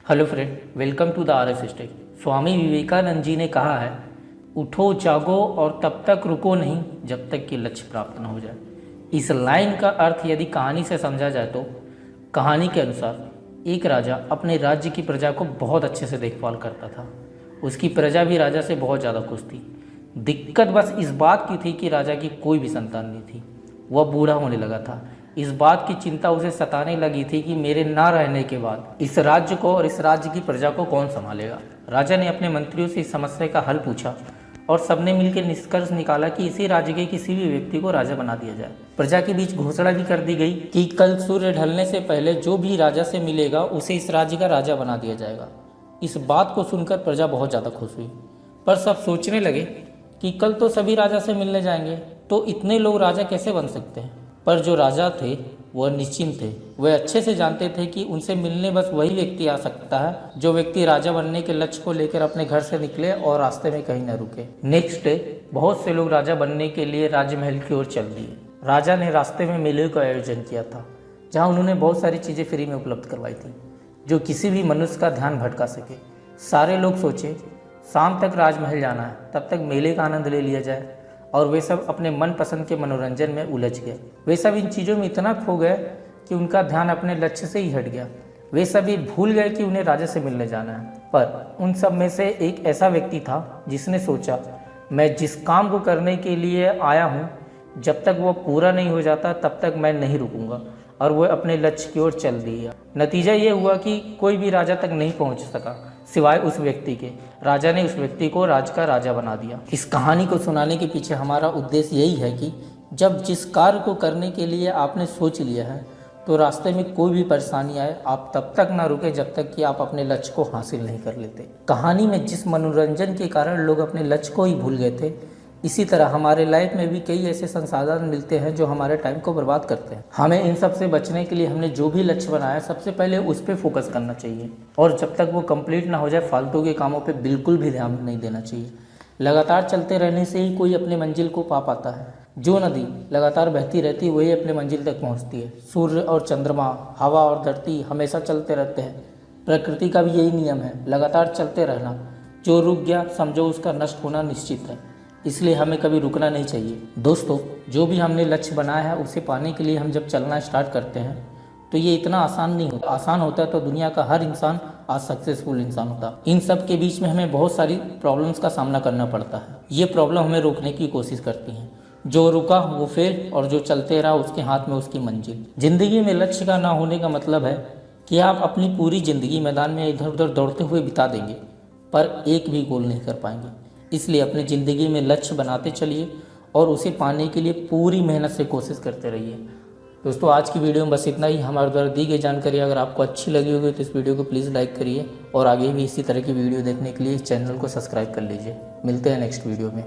Hello friend, welcome to the R S stage. Swami Vivekananda ji ने कहा है, उठो जागो और तब तक रुको नहीं जब तक कि लक्ष्य प्राप्त न हो जाए। इस लाइन का अर्थ यदि कहानी से समझा जाए तो कहानी के अनुसार एक राजा अपने राज्य की प्रजा को बहुत अच्छे से देखभाल करता था। उसकी प्रजा भी राजा से बहुत ज़्यादा खुश थी। दिक्कत बस इस बात की थी कि राजा की कोई भी संतान नहीं थी। वह बूढ़ा होने लगा था। इस बात की चिंता उसे सताने लगी थी कि मेरे ना रहने के बाद इस राज्य को और इस राज्य की प्रजा को कौन संभालेगा। राजा ने अपने मंत्रियों से इस समस्या का हल पूछा और सबने मिलकर निष्कर्ष निकाला कि इसी राज्य के किसी भी व्यक्ति को राजा बना दिया जाए। प्रजा के बीच घोषणा भी कर दी गई कि कल सूर्य ढलने से पहले जो भी राजा से मिलेगा उसे इस राज्य का राजा बना दिया जाएगा। इस बात को सुनकर प्रजा बहुत ज़्यादा खुश हुई, पर सब सोचने लगे कि कल तो सभी राजा से मिलने जाएंगे, तो इतने लोग राजा कैसे बन सकते हैं। पर जो राजा थे वह निश्चिंत थे। वह अच्छे से जानते थे कि उनसे मिलने बस वही व्यक्ति आ सकता है जो व्यक्ति राजा बनने के लक्ष्य को लेकर अपने घर से निकले और रास्ते में कहीं न रुके। नेक्स्ट डे बहुत से लोग राजा बनने के लिए राजमहल की ओर चल दिए। राजा ने रास्ते में मेले का आयोजन किया था, जहाँ उन्होंने बहुत सारी चीज़ें फ्री में उपलब्ध करवाई थी जो किसी भी मनुष्य का ध्यान भटका सके। सारे लोग सोचे शाम तक राजमहल जाना है, तब तक मेले का आनंद ले लिया जाए, और वे सब अपने मनपसंद के मनोरंजन में उलझ गए। वे सब इन चीज़ों में इतना खो गए कि उनका ध्यान अपने लक्ष्य से ही हट गया। वे सभी भूल गए कि उन्हें राजा से मिलने जाना है। पर उन सब में से एक ऐसा व्यक्ति था जिसने सोचा, मैं जिस काम को करने के लिए आया हूँ, जब तक वो पूरा नहीं हो जाता तब तक मैं नहीं रुकूंगा, और वह अपने लक्ष्य की ओर चल दिया। नतीजा ये हुआ कि कोई भी राजा तक नहीं पहुंच सका सिवाय उस व्यक्ति के। राजा ने उस व्यक्ति को राज का राजा बना दिया। इस कहानी को सुनाने के पीछे हमारा उद्देश्य यही है कि जब जिस कार्य को करने के लिए आपने सोच लिया है, तो रास्ते में कोई भी परेशानी आए, आप तब तक ना रुके जब तक कि आप अपने लक्ष्य को हासिल नहीं कर लेते। कहानी में जिस मनोरंजन के कारण लोग अपने लक्ष्य को ही भूल गए थे, इसी तरह हमारे लाइफ में भी कई ऐसे संसाधन मिलते हैं जो हमारे टाइम को बर्बाद करते हैं। हमें इन सब से बचने के लिए हमने जो भी लक्ष्य बनाया, सबसे पहले उस पर फोकस करना चाहिए, और जब तक वो कंप्लीट ना हो जाए फालतू के कामों पे बिल्कुल भी ध्यान नहीं देना चाहिए। लगातार चलते रहने से ही कोई अपने मंजिल को पा पाता है। जो नदी लगातार बहती रहती है वही अपने मंजिल तक पहुँचती है। सूर्य और चंद्रमा, हवा और धरती हमेशा चलते रहते हैं। प्रकृति का भी यही नियम है, लगातार चलते रहना। जो रुक गया समझो उसका नष्ट होना निश्चित है, इसलिए हमें कभी रुकना नहीं चाहिए। दोस्तों, जो भी हमने लक्ष्य बनाया है उसे पाने के लिए हम जब चलना स्टार्ट करते हैं तो ये इतना आसान नहीं होता। आसान होता तो दुनिया का हर इंसान आज सक्सेसफुल इंसान होता। इन सब के बीच में हमें बहुत सारी प्रॉब्लम्स का सामना करना पड़ता है। ये प्रॉब्लम हमें रोकने की कोशिश करती हैं। जो रुका वो फेल, और जो चलते रहा उसके हाथ में उसकी मंजिल। जिंदगी में लक्ष्य का ना होने का मतलब है कि आप अपनी पूरी ज़िंदगी मैदान में इधर उधर दौड़ते हुए बिता देंगे पर एक भी गोल नहीं कर पाएंगे। इसलिए अपनी ज़िंदगी में लक्ष्य बनाते चलिए और उसे पाने के लिए पूरी मेहनत से कोशिश करते रहिए। दोस्तों, आज की वीडियो में बस इतना ही। हमारे द्वारा दी गई जानकारी अगर आपको अच्छी लगी होगी तो इस वीडियो को प्लीज़ लाइक करिए, और आगे भी इसी तरह की वीडियो देखने के लिए इस चैनल को सब्सक्राइब कर लीजिए। मिलते हैं नेक्स्ट वीडियो में।